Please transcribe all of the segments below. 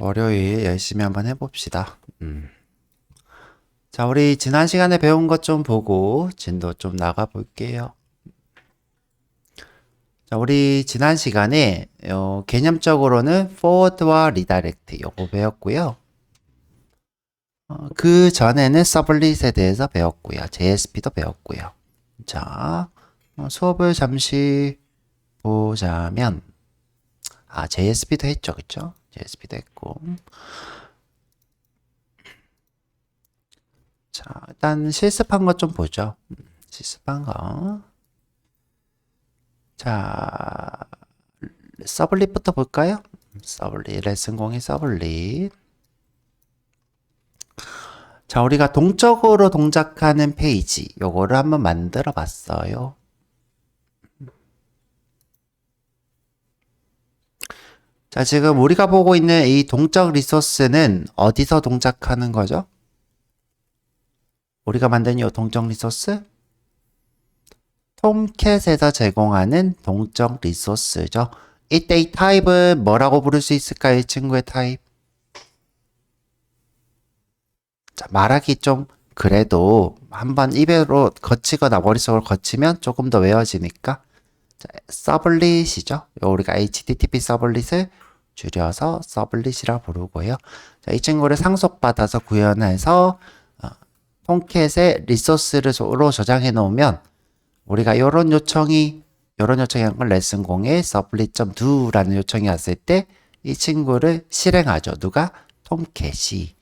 월요일 열심히 한번 해봅시다. 자, 우리 지난 시간에 배운 것 좀 보고 진도 좀 나가 볼게요. 자, 우리 지난 시간에 개념적으로는 forward와 redirect 요거 배웠고요. 그 전에는 서블릿에 대해서 배웠고요. JSP도 배웠고요. 자, 수업을 잠시 보자면 JSP도 했죠, 그쵸? JSP도 했고. 자, 일단 실습한 것 좀 보죠. 실습한 거. 자, 서블릿부터 볼까요? 서블릿, 레슨 02 서블릿. 자, 우리가 동적으로 동작하는 페이지, 요거를 한번 만들어 봤어요. 자, 지금 우리가 보고 있는 이 동적 리소스는 어디서 동작하는 거죠? 우리가 만든 이 동적 리소스? 톰캣에서 제공하는 동적 리소스죠. 이때 이 타입은 뭐라고 부를 수 있을까요? 이 친구의 타입. 자, 말하기 좀 그래도 한번 입으로 거치거나 머릿속으로 거치면 조금 더 외워지니까 자, 서블릿이죠. 우리가 HTTP 서블릿을 줄여서 서블릿이라 부르고요. 자, 이 친구를 상속받아서 구현해서 톰캣의 리소스로 저장해 놓으면 우리가 요런 요청이 한 건 레슨 0에 서블릿.do라는 요청이 왔을 때 이 친구를 실행하죠. 누가? 톰캣이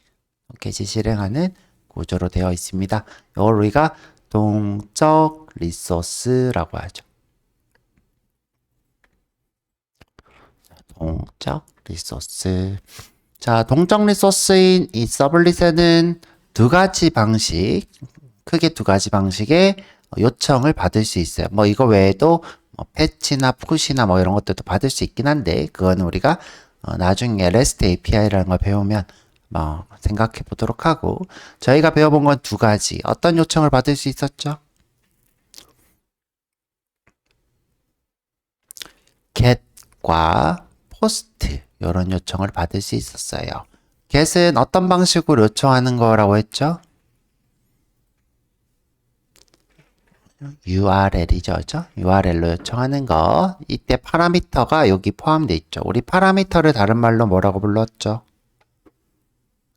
실행하는 구조로 되어 있습니다. 이걸 우리가 동적 리소스라고 하죠. 동적 리소스. 자, 동적 리소스인 이 서블릿에는 두 가지 방식, 크게 두 가지 방식의 요청을 받을 수 있어요. 뭐 이거 외에도 패치나 푸시나 뭐 이런 것들도 받을 수 있긴 한데 그건 우리가 나중에 REST API라는 걸 배우면 생각해 보도록 하고 저희가 배워본 건 두 가지. 어떤 요청을 받을 수 있었죠? get과 post 이런 요청을 받을 수 있었어요. get은 어떤 방식으로 요청하는 거라고 했죠? URL이죠, 그죠? URL로 요청하는 거. 이때 파라미터가 여기 포함되어 있죠. 우리 파라미터를 다른 말로 뭐라고 불렀죠?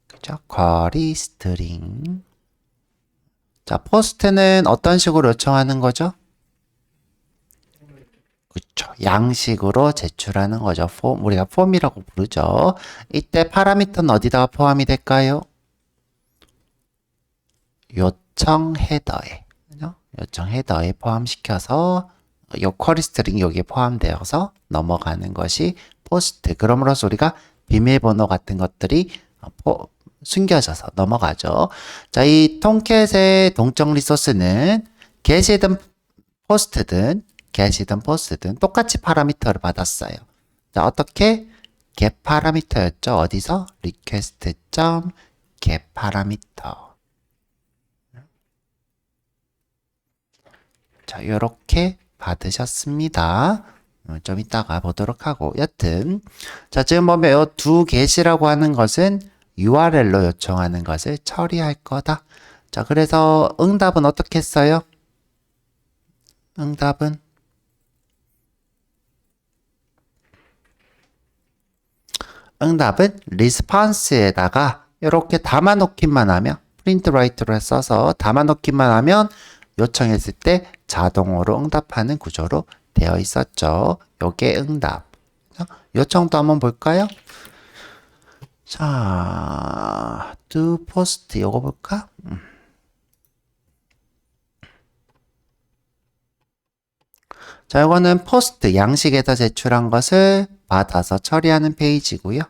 그죠? query string. 자, post는 어떤 식으로 요청하는 거죠? 그쵸. 양식으로 제출하는 거죠. 우리가 폼이라고 부르죠. 이때 파라미터는 어디다가 포함이 될까요? 요청 헤더에. 그죠? 요청 헤더에 포함시켜서 요 쿼리 스트링이 여기에 포함되어서 넘어가는 것이 포스트. 그럼으로써 우리가 비밀번호 같은 것들이 숨겨져서 넘어가죠. 자, 이 톰캣의 동적 리소스는 get이든 post든 똑같이 파라미터를 받았어요. 자, 어떻게? get 파라미터였죠. 어디서? request.get 파라미터. 자, 요렇게 받으셨습니다. 좀 이따가 보도록 하고. 여튼, 자, 지금 보면 요 두 get이라고 하는 것은 URL로 요청하는 것을 처리할 거다. 자, 그래서 응답은 어떻게 했어요? 응답은 리스폰스에다가 이렇게 담아놓기만 하면 프린트 라이트로 써서 담아놓기만 하면 요청했을 때 자동으로 응답하는 구조로 되어 있었죠. 요게 응답. 요청도 한번 볼까요? 자, do post 요거 볼까? 자, 이거는 post 양식에다 제출한 것을 받아서 처리하는 페이지고요.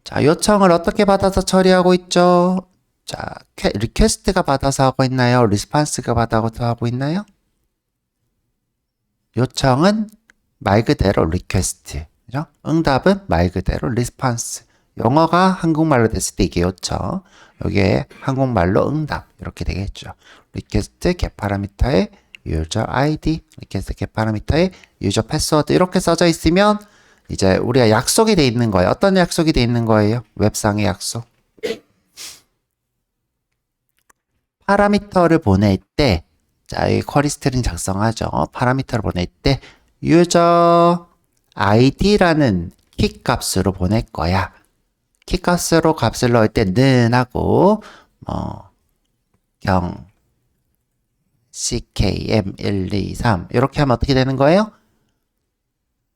자, 요청을 어떻게 받아서 처리하고 있죠? 자, 리퀘스트가 받아서 하고 있나요? 리스폰스가 받아서 하고 있나요? 요청은 말 그대로 리퀘스트, 그죠? 응답은 말 그대로 리스폰스. 영어가 한국말로 됐을 때 이게 요청. 여기에 한국말로 응답. 이렇게 되겠죠. 리퀘스트 get 파라미터의 유저 아이디, 리퀘스트 get 파라미터의 유저 패스워드 이렇게 써져 있으면 이제 우리가 약속이 돼 있는 거예요. 어떤 약속이 돼 있는 거예요? 웹상의 약속. 파라미터를 보낼 때, 자, 이 쿼리 스트링 작성하죠. 파라미터를 보낼 때 유저 id라는 키 값으로 보낼 거야. 키 값으로 값을 넣을 때 는 하고 경 ckm123 이렇게 하면 어떻게 되는 거예요?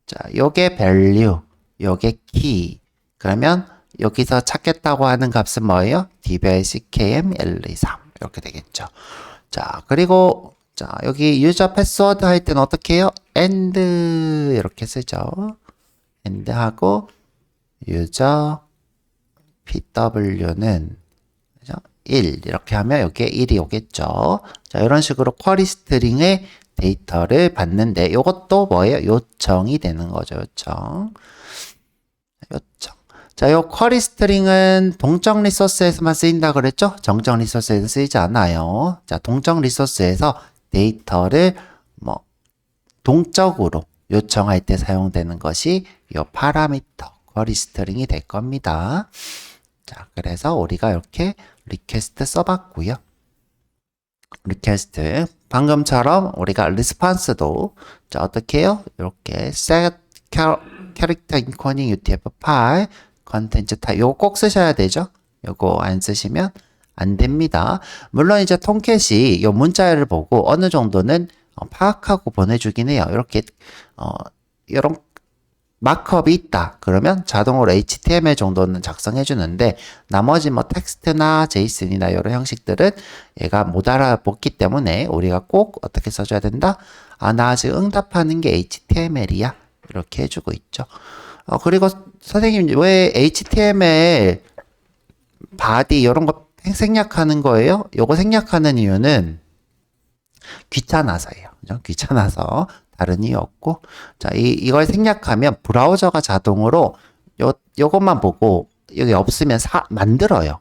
자, 요게 value, 요게 key. 그러면 여기서 찾겠다고 하는 값은 뭐예요? dbel ckm123 이렇게 되겠죠. 자, 그리고 자, 여기 유저 패스워드 할 때는 어떻게 해요? and 이렇게 쓰죠. and 하고 유저 pw는 1 이렇게 하면 여기에 1이 오겠죠. 자, 이런 식으로 쿼리 스트링의 데이터를 받는데 이것도 뭐예요? 요청이 되는 거죠. 요청. 자, 요 쿼리 스트링은 동적 리소스에서만 쓰인다 그랬죠? 정적 리소스에서 쓰이지 않아요. 자, 동적 리소스에서 데이터를 동적으로 요청할 때 사용되는 것이 요 파라미터 쿼리 스트링이 될 겁니다. 자, 그래서 우리가 이렇게 리퀘스트 써봤고요. 리퀘스트 방금처럼 우리가 리스폰스도 자, 어떻게 해요? 이렇게 set character encoding UTF-8 컨텐츠 타입 요거 꼭 쓰셔야 되죠. 요거 안 쓰시면 안 됩니다. 물론 이제 통캣이 요 문자를 보고 어느 정도는 파악하고 보내주긴 해요. 이렇게 이런 마크업이 있다. 그러면 자동으로 HTML 정도는 작성해 주는데 나머지 뭐 텍스트나 제이슨이나 이런 형식들은 얘가 못 알아보기 때문에 우리가 꼭 어떻게 써줘야 된다? 아, 나 아직 응답하는 게 HTML이야. 이렇게 해주고 있죠. 그리고 선생님 왜 HTML 바디 이런 거 생략하는 거예요? 요거 생략하는 이유는 귀찮아서예요. 그죠? 귀찮아서 다른 이유 없고. 자, 이걸 생략하면 브라우저가 자동으로 요것만 보고 여기 없으면 만들어요.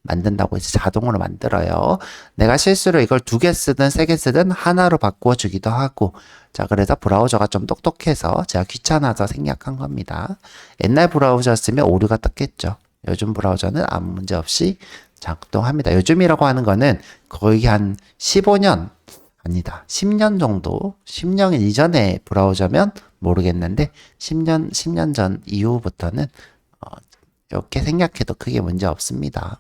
만든다고 해서 자동으로 만들어요. 내가 실수로 이걸 2개 쓰든 3개 쓰든 하나로 바꾸어 주기도 하고. 자, 그래서 브라우저가 좀 똑똑해서 제가 귀찮아서 생략한 겁니다. 옛날 브라우저였으면 오류가 떴겠죠. 요즘 브라우저는 아무 문제 없이 작동합니다. 요즘이라고 하는 거는 거의 한 15년 아니다. 10년 정도, 10년 이전의 브라우저면 모르겠는데 10년 전 이후부터는 이렇게 생략해도 크게 문제 없습니다.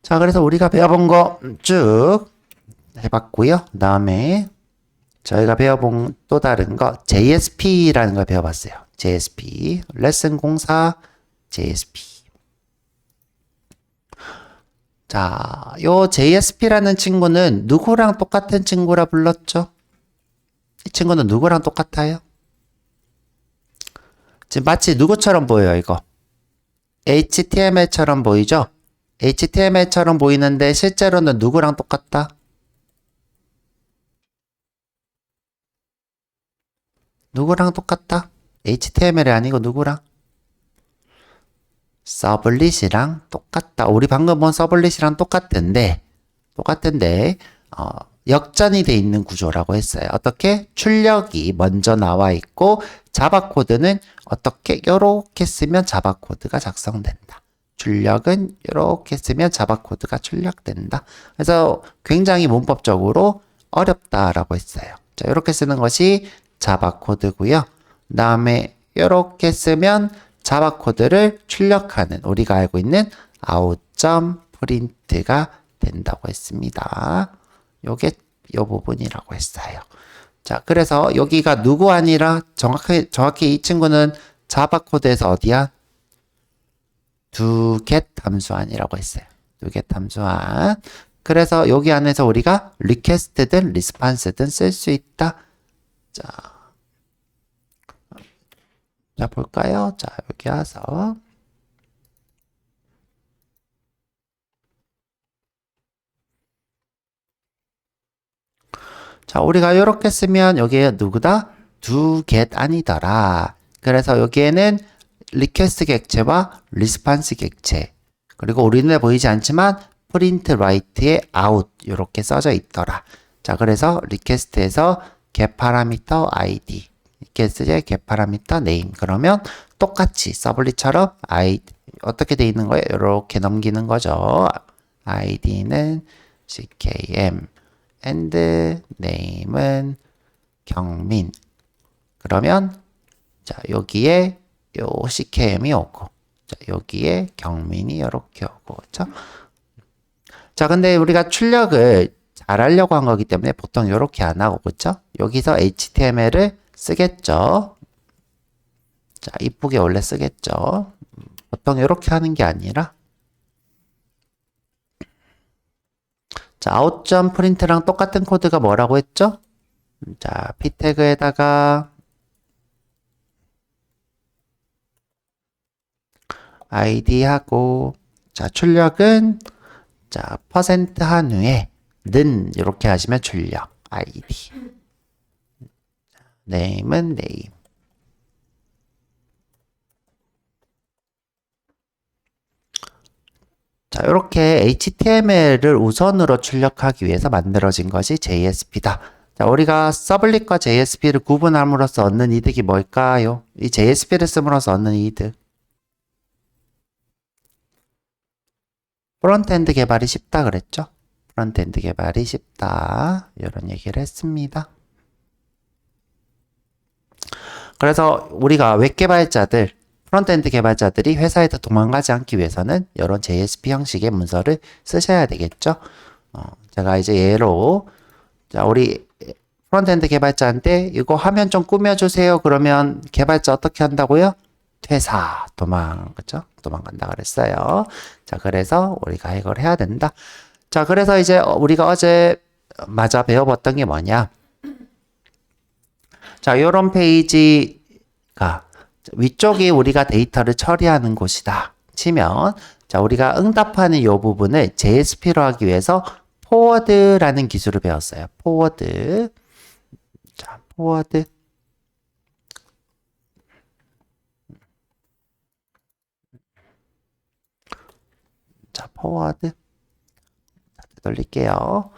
자, 그래서 우리가 배워본 거 쭉 해봤고요. 그 다음에 저희가 배워본 또 다른 거 JSP라는 걸 배워봤어요. JSP 레슨 04 JSP. 자, 요 JSP라는 친구는 누구랑 똑같은 친구라 불렀죠? 이 친구는 누구랑 똑같아요? 지금 마치 누구처럼 보여요, 이거? HTML처럼 보이죠? HTML처럼 보이는데 실제로는 누구랑 똑같다? 누구랑 똑같다? HTML이 아니고 누구랑? 서블릿이랑 똑같다. 우리 방금 본 서블릿이랑 똑같은데 역전이 돼 있는 구조라고 했어요. 어떻게? 출력이 먼저 나와 있고 자바 코드는 어떻게? 요렇게 쓰면 자바 코드가 작성된다. 출력은 이렇게 쓰면 자바 코드가 출력된다. 그래서 굉장히 문법적으로 어렵다라고 했어요. 자, 이렇게 쓰는 것이 자바 코드고요. 그 다음에 이렇게 쓰면 자바 코드를 출력하는 우리가 알고 있는 out.print가 된다고 했습니다. 요게 요 부분이라고 했어요. 자, 그래서 여기가 누구 아니라 정확히 이 친구는 자바 코드에서 어디야? doGet 함수안이라고 했어요. doGet 함수안. 그래서 여기 안에서 우리가 request든 response든 쓸 수 있다. 자, 볼까요? 자, 여기 와서. 자, 우리가 이렇게 쓰면 여기에 누구다? doGet 아니더라. 그래서 여기에는 리퀘스트 객체와 리스판스 객체, 그리고 우리 눈에 보이지 않지만 프린트 라이트에 아웃 이렇게 써져 있더라. 자, 그래서 리퀘스트에서 get 파라미터 id, 리퀘스트의 get 파라미터 name, 그러면 똑같이 서블릿처럼 어떻게 돼 있는 거예요? 이렇게 넘기는 거죠. id는 ckm and name은 경민. 그러면 자, 여기에 요 ckm이 오고, 자, 여기에 경민이 이렇게 오고, 그렇죠? 자, 근데 우리가 출력을 잘 하려고 한 거기 때문에 보통 이렇게 안 하고, 그렇죠? 여기서 HTML을 쓰겠죠. 자, 이쁘게 원래 쓰겠죠. 보통 이렇게 하는 게 아니라, 자, out.print랑 똑같은 코드가 뭐라고 했죠? 자, p 태그에다가 id하고, 자, 출력은 자, 퍼센트 한 후에 는 이렇게 하시면 출력 id. name은 name. 자, 이렇게 HTML을 우선으로 출력하기 위해서 만들어진 것이 JSP다. 자, 우리가 서블릿과 JSP를 구분함으로써 얻는 이득이 뭘까요? 이 JSP를 씀으로써 얻는 이득. 프론트엔드 개발이 쉽다 그랬죠? 프론트엔드 개발이 쉽다. 이런 얘기를 했습니다. 그래서 우리가 웹 개발자들, 프론트엔드 개발자들이 회사에서 도망가지 않기 위해서는 이런 JSP 형식의 문서를 쓰셔야 되겠죠? 제가 이제 예로, 자, 우리 프론트엔드 개발자한테 이거 화면 좀 꾸며주세요. 그러면 개발자 어떻게 한다고요? 퇴사, 도망, 그쵸? 도망간다 그랬어요. 자, 그래서 우리가 이걸 해야 된다. 자, 그래서 이제 우리가 어제 마저 배워봤던 게 뭐냐? 자, 요런 페이지가 위쪽이 우리가 데이터를 처리하는 곳이다 치면, 자, 우리가 응답하는 요 부분을 JSP로 하기 위해서 포워드라는 기술을 배웠어요. 포워드. 자, 포워드. 자, 포워드. 돌릴게요.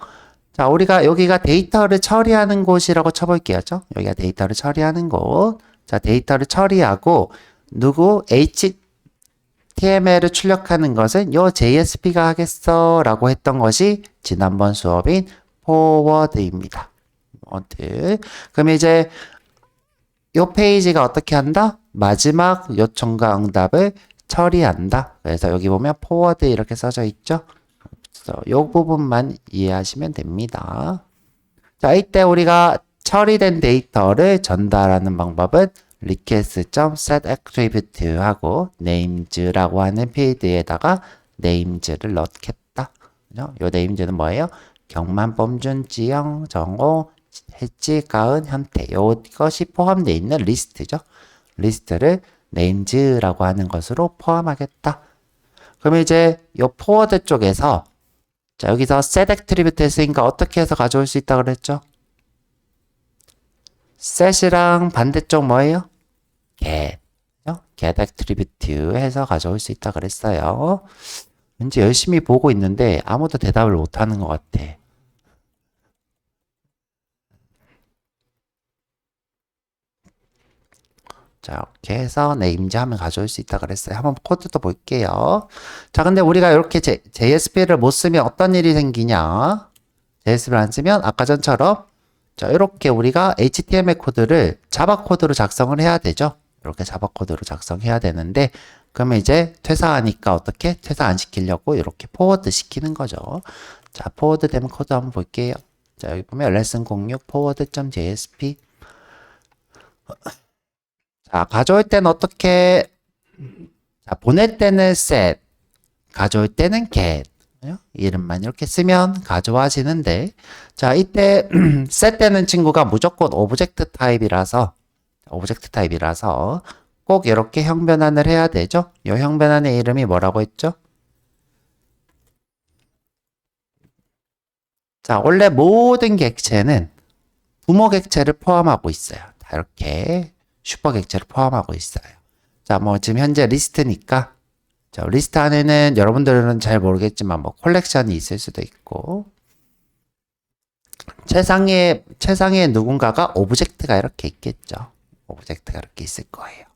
자, 우리가 여기가 데이터를 처리하는 곳이라고 쳐볼게요. 여기가 데이터를 처리하는 곳. 자, 데이터를 처리하고 누구 HTML을 출력하는 것은 요 JSP가 하겠어 라고 했던 것이 지난번 수업인 포워드입니다. 그럼 이제 요 페이지가 어떻게 한다? 마지막 요청과 응답을 처리한다. 그래서 여기 보면 포워드 이렇게 써져 있죠. 이 부분만 이해하시면 됩니다. 자, 이때 우리가 처리된 데이터를 전달하는 방법은 request.setAttribute 하고 names라고 하는 필드에다가 names를 넣겠다. 요 names는 뭐예요? 경만, 범준, 지형, 정오, 해지, 가은, 현태. 이것이 포함되어 있는 리스트죠. 리스트를 names라고 하는 것으로 포함하겠다. 그럼 이제 이 포워드 쪽에서, 자, 여기서 set attribute 했으니까 어떻게 해서 가져올 수 있다 그랬죠? set이랑 반대쪽 뭐예요? get. get attribute 해서 가져올 수 있다 그랬어요. 왠지 열심히 보고 있는데 아무도 대답을 못 하는 것 같아. 자, 이렇게 해서 names 하면 가져올 수 있다 그랬어요. 한번 코드도 볼게요. 자, 근데 우리가 이렇게 JSP를 못 쓰면 어떤 일이 생기냐? JSP를 안 쓰면 아까 전처럼, 자, 이렇게 우리가 HTML 코드를 자바 코드로 작성을 해야 되죠. 이렇게 자바 코드로 작성해야 되는데, 그러면 이제 퇴사하니까 어떻게? 퇴사 안 시키려고 이렇게 포워드 시키는 거죠. 자, 포워드 된 코드 한번 볼게요. 자, 여기 보면 lesson 06 forward.jsp. 자, 가져올 때는 어떻게? 자, 보낼 때는 set, 가져올 때는 get. 이름만 이렇게 쓰면 가져와지는데, 자, 이때 set 되는 친구가 무조건 오브젝트 타입이라서 꼭 이렇게 형 변환을 해야 되죠. 이 형 변환의 이름이 뭐라고 했죠? 자, 원래 모든 객체는 부모 객체를 포함하고 있어요. 다 이렇게 슈퍼 객체를 포함하고 있어요. 자, 뭐 지금 현재 리스트니까 자, 리스트 안에는 여러분들은 잘 모르겠지만 뭐 콜렉션이 있을 수도 있고 최상에 누군가가 오브젝트가 이렇게 있겠죠. 오브젝트가 이렇게 있을 거예요.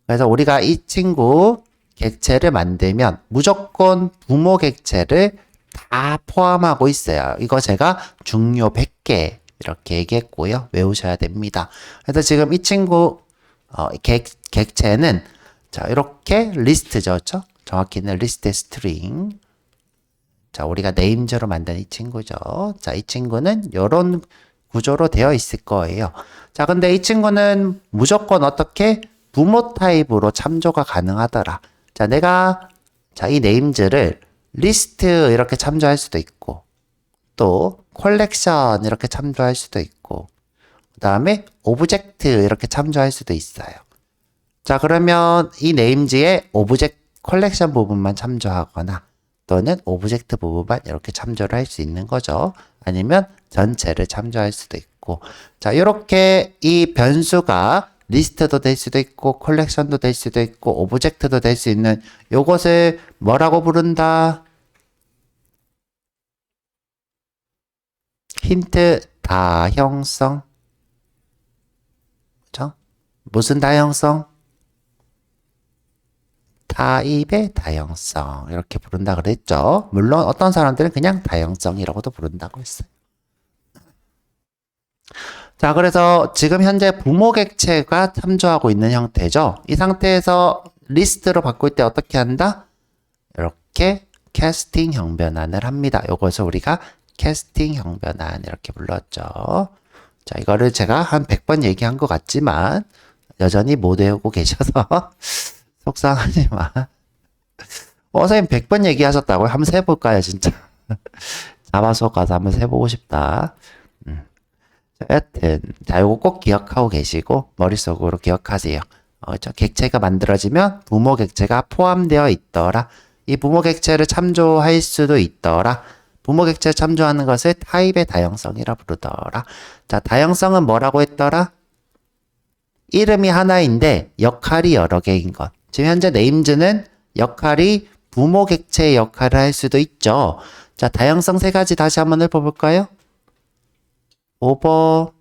그래서 우리가 이 친구 객체를 만들면 무조건 부모 객체를 다 포함하고 있어요. 이거 제가 중요 100개 이렇게 얘기했고요. 외우셔야 됩니다. 그래서 지금 이 친구 객체는 자 이렇게 리스트죠. 그렇죠? 정확히는 리스트의 스트링. 자, 우리가 네임즈로 만든 이 친구죠. 자, 이 친구는 이런 구조로 되어 있을 거예요. 자, 근데 이 친구는 무조건 어떻게 부모 타입으로 참조가 가능하더라. 자, 내가 자, 이 네임즈를 리스트 이렇게 참조할 수도 있고 또 콜렉션 이렇게 참조할 수도 있고 그 다음에 오브젝트 이렇게 참조할 수도 있어요. 자, 그러면 이 네임즈의 오브젝트 컬렉션 부분만 참조하거나 또는 오브젝트 부분만 이렇게 참조를 할 수 있는 거죠. 아니면 전체를 참조할 수도 있고 자, 이렇게 이 변수가 리스트도 될 수도 있고 컬렉션도 될 수도 있고 오브젝트도 될 수 있는 요것을 뭐라고 부른다? 힌트 다형성. 그죠? 무슨 다형성? 타입의 다형성 이렇게 부른다 그랬죠. 물론 어떤 사람들은 그냥 다형성이라고도 부른다고 했어요. 자, 그래서 지금 현재 부모 객체가 참조하고 있는 형태죠. 이 상태에서 리스트로 바꿀 때 어떻게 한다? 이렇게 캐스팅 형변환을 합니다. 이것을 우리가 캐스팅 형변환 이렇게 불렀죠. 자, 이거를 제가 한 100번 얘기한 것 같지만 여전히 못 외우고 계셔서 속상하지만 선생님 100번 얘기하셨다고요? 한번 세볼까요 진짜? 자바 수업 가서 한번 세보고 싶다. 자, 여튼 자 요거 꼭 기억하고 계시고 머릿속으로 기억하세요. 저 객체가 만들어지면 부모 객체가 포함되어 있더라. 이 부모 객체를 참조할 수도 있더라. 부모 객체를 참조하는 것을 타입의 다형성이라 부르더라. 자, 다형성은 뭐라고 했더라? 이름이 하나인데 역할이 여러 개인 것. 지금 현재 네임즈는 역할이 부모 객체의 역할을 할 수도 있죠. 자, 다형성 세 가지 다시 한번 읊어볼까요? 오버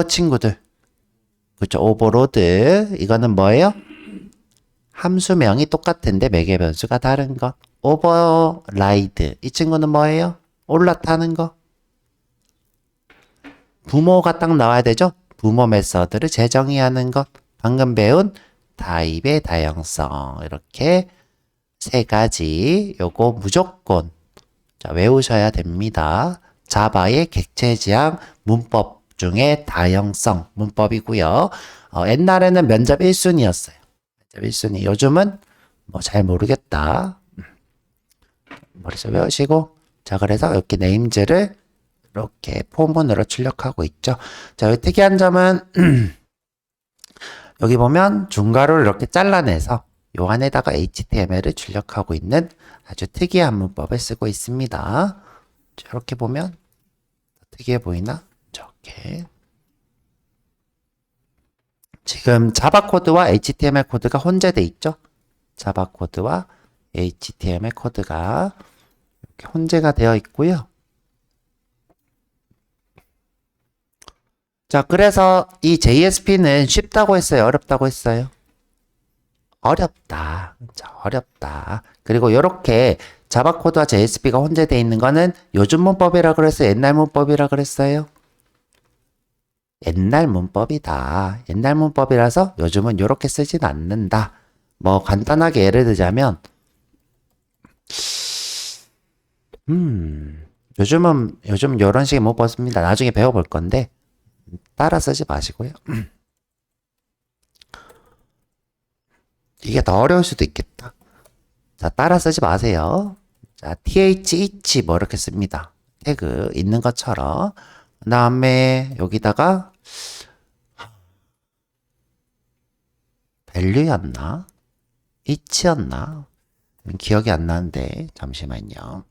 친구들. 그렇죠. 오버로드. 이거는 뭐예요? 함수명이 똑같은데 매개 변수가 다른 것. 오버라이드. 이 친구는 뭐예요? 올라타는 거. 부모가 딱 나와야 되죠? 부모 메서드를 재정의하는 것. 방금 배운 타입의 다형성. 이렇게 세 가지 요거 무조건 자, 외우셔야 됩니다. 자바의 객체지향 문법 중에 다형성 문법이고요. 옛날에는 면접 1순위였어요. 면접 1순위. 요즘은 뭐 잘 모르겠다. 머릿속 외우시고 자, 그래서 이렇게 네임즈를 이렇게 포문으로 출력하고 있죠. 자, 여기 특이한 점은 여기 보면 중괄호를 이렇게 잘라내서 요 안에다가 HTML을 출력하고 있는 아주 특이한 문법을 쓰고 있습니다. 이렇게 보면 특이해 보이나? 이렇게 지금 자바 코드와 HTML 코드가 혼재돼 있죠? 자바 코드와 HTML 코드가 이렇게 혼재가 되어 있고요. 자, 그래서 이 JSP는 쉽다고 했어요? 어렵다고 했어요? 어렵다. 자, 어렵다. 그리고 이렇게 자바 코드와 JSP가 혼재되어 있는 거는 요즘 문법이라 그랬어요? 옛날 문법이라 그랬어요? 옛날 문법이다. 옛날 문법이라서 요즘은 이렇게 쓰진 않는다. 뭐 간단하게 예를 들자면 요즘 이런 식의 문법 씁니다. 나중에 배워볼 건데 따라 쓰지 마시고요. 이게 더 어려울 수도 있겠다. 자, 따라 쓰지 마세요. 자, th 뭐 이렇게 씁니다. 태그 있는 것처럼. 그 다음에 여기다가 value였나? each였나? 기억이 안 나는데 잠시만요.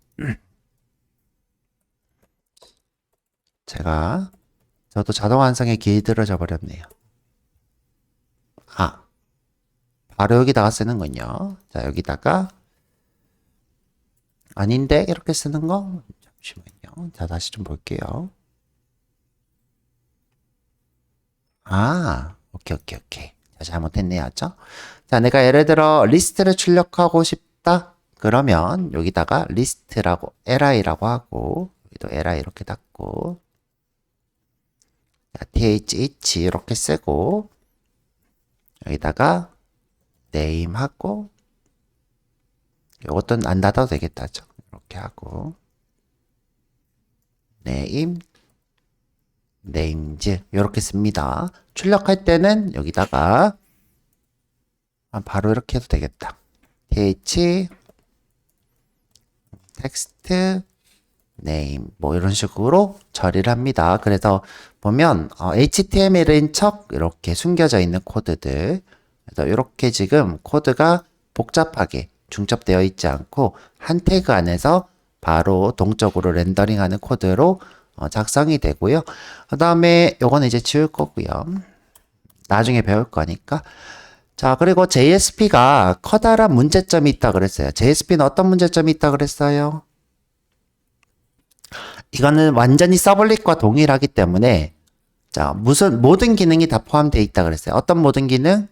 저도 자동 완성에 길들어져 버렸네요. 바로 여기다가 쓰는군요. 자, 여기다가 아닌데 이렇게 쓰는 거? 잠시만요. 자, 다시 좀 볼게요. 오케이, 오케이, 오케이. 자, 잘못했네요. 자, 내가 예를 들어 리스트를 출력하고 싶다. 그러면 여기다가 리스트라고 li라고 하고 여기도 li 이렇게 닫고 thh 이렇게 쓰고 여기다가 name 하고 이것도 안 닫아도 되겠다. 이렇게 하고 name names 이렇게 씁니다. 출력할 때는 여기다가 바로 이렇게 해도 되겠다. th text name 뭐 이런 식으로 처리를 합니다. 그래서 보면 HTML인 척 이렇게 숨겨져 있는 코드들 그래서 이렇게 지금 코드가 복잡하게 중첩되어 있지 않고 한 태그 안에서 바로 동적으로 렌더링하는 코드로 작성이 되고요. 그 다음에 요거는 이제 지울 거고요. 나중에 배울 거니까. 자, 그리고 JSP가 커다란 문제점이 있다 그랬어요. JSP는 어떤 문제점이 있다 그랬어요? 이거는 완전히 서블릿과 동일하기 때문에 자, 모든 기능이 다 포함되어 있다 그랬어요. 어떤 모든 기능?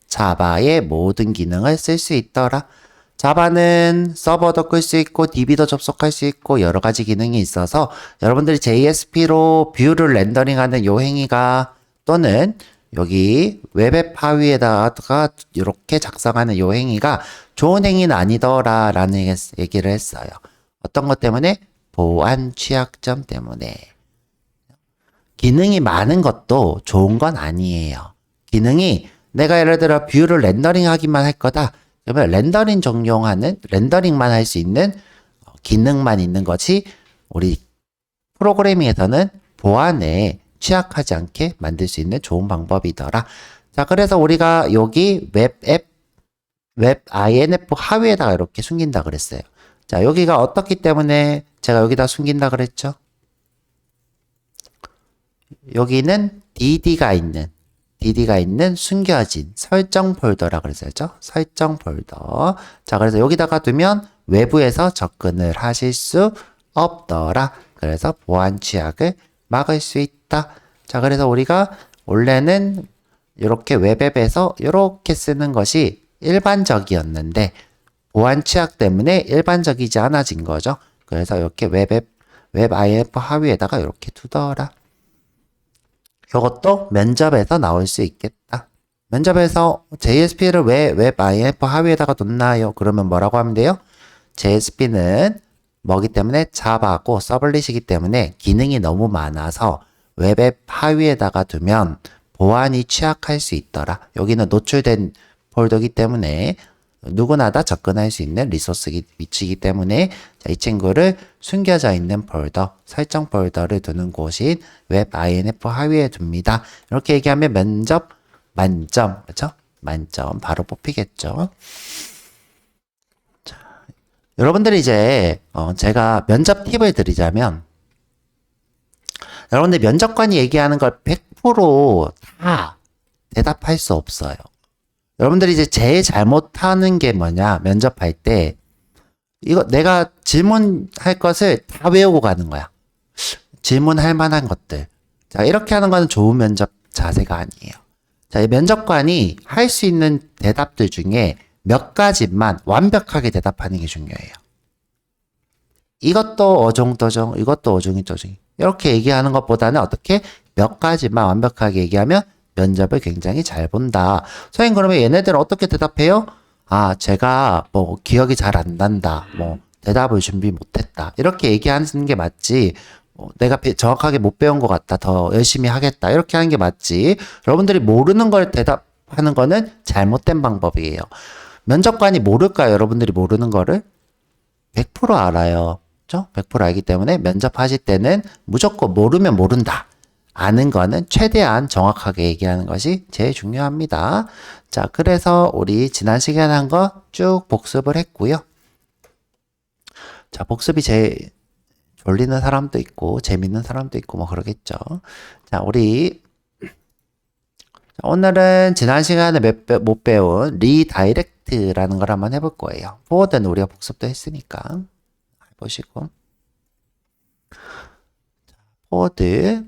자바의 모든 기능을 쓸 수 있더라. 자바는 서버도 끌 수 있고 DB도 접속할 수 있고 여러 가지 기능이 있어서 여러분들이 JSP로 뷰를 렌더링하는 요 행위가 또는 여기 웹앱 하위에다가 이렇게 작성하는 요 행위가 좋은 행위는 아니더라 라는 얘기를 했어요. 어떤 것 때문에? 보안 취약점 때문에. 기능이 많은 것도 좋은 건 아니에요. 기능이 내가 예를 들어 뷰를 렌더링 하기만 할 거다. 그러면 렌더링만 할 수 있는 기능만 있는 것이 우리 프로그래밍에서는 보안에 취약하지 않게 만들 수 있는 좋은 방법이더라. 자, 그래서 우리가 여기 웹 INF 하위에다가 이렇게 숨긴다 그랬어요. 자, 여기가 어떻기 때문에 제가 여기다 숨긴다 그랬죠? 여기는 DD가 있는 숨겨진 설정 폴더라 그랬어요. 설정 폴더. 자, 그래서 여기다가 두면 외부에서 접근을 하실 수 없더라. 그래서 보안 취약을 막을 수 있다. 자, 그래서 우리가 원래는 이렇게 웹앱에서 이렇게 쓰는 것이 일반적이었는데 보안 취약 때문에 일반적이지 않아진 거죠. 그래서 이렇게 웹 INF 하위에다가 이렇게 두더라. 이것도 면접에서 나올 수 있겠다. 면접에서 JSP를 왜 웹 INF 하위에다가 뒀나요? 그러면 뭐라고 하면 돼요? JSP는 뭐기 때문에 자바고 서블릿이기 때문에 기능이 너무 많아서 웹앱 하위에다가 두면 보안이 취약할 수 있더라. 여기는 노출된 폴더이기 때문에 누구나 다 접근할 수 있는 리소스 위치이기 때문에 자, 이 친구를 숨겨져 있는 폴더, 설정 폴더를 두는 곳인 웹 INF 하위에 둡니다. 이렇게 얘기하면 면접 만점, 그렇죠? 만점 바로 뽑히겠죠. 자, 여러분들이 이제 제가 면접 팁을 드리자면 여러분들 면접관이 얘기하는 걸 100% 대답할 수 없어요. 여러분들이 이제 제일 잘못하는 게 뭐냐, 면접할 때, 이거 내가 질문할 것을 다 외우고 가는 거야. 질문할 만한 것들. 자, 이렇게 하는 거는 좋은 면접 자세가 아니에요. 자, 이 면접관이 할 수 있는 대답들 중에 몇 가지만 완벽하게 대답하는 게 중요해요. 이것도 어종도종, 이것도 어종이도종. 이렇게 얘기하는 것보다는 어떻게 몇 가지만 완벽하게 얘기하면 면접을 굉장히 잘 본다. 선생님, 그러면 얘네들은 어떻게 대답해요? 아, 제가 뭐 기억이 잘 안 난다. 뭐 대답을 준비 못했다. 이렇게 얘기하는 게 맞지. 내가 정확하게 못 배운 것 같다. 더 열심히 하겠다. 이렇게 하는 게 맞지. 여러분들이 모르는 걸 대답하는 거는 잘못된 방법이에요. 면접관이 모를까요? 여러분들이 모르는 거를? 100% 알아요. 그렇죠? 100% 알기 때문에 면접하실 때는 무조건 모르면 모른다. 아는 거는 최대한 정확하게 얘기하는 것이 제일 중요합니다. 자, 그래서 우리 지난 시간에 한 거 쭉 복습을 했고요. 자, 복습이 제일 졸리는 사람도 있고 재밌는 사람도 있고 뭐 그러겠죠. 자, 우리 오늘은 지난 시간에 못 배운 리다이렉트라는 걸 한번 해볼 거예요. 포워드는 우리가 복습도 했으니까 보시고 포워드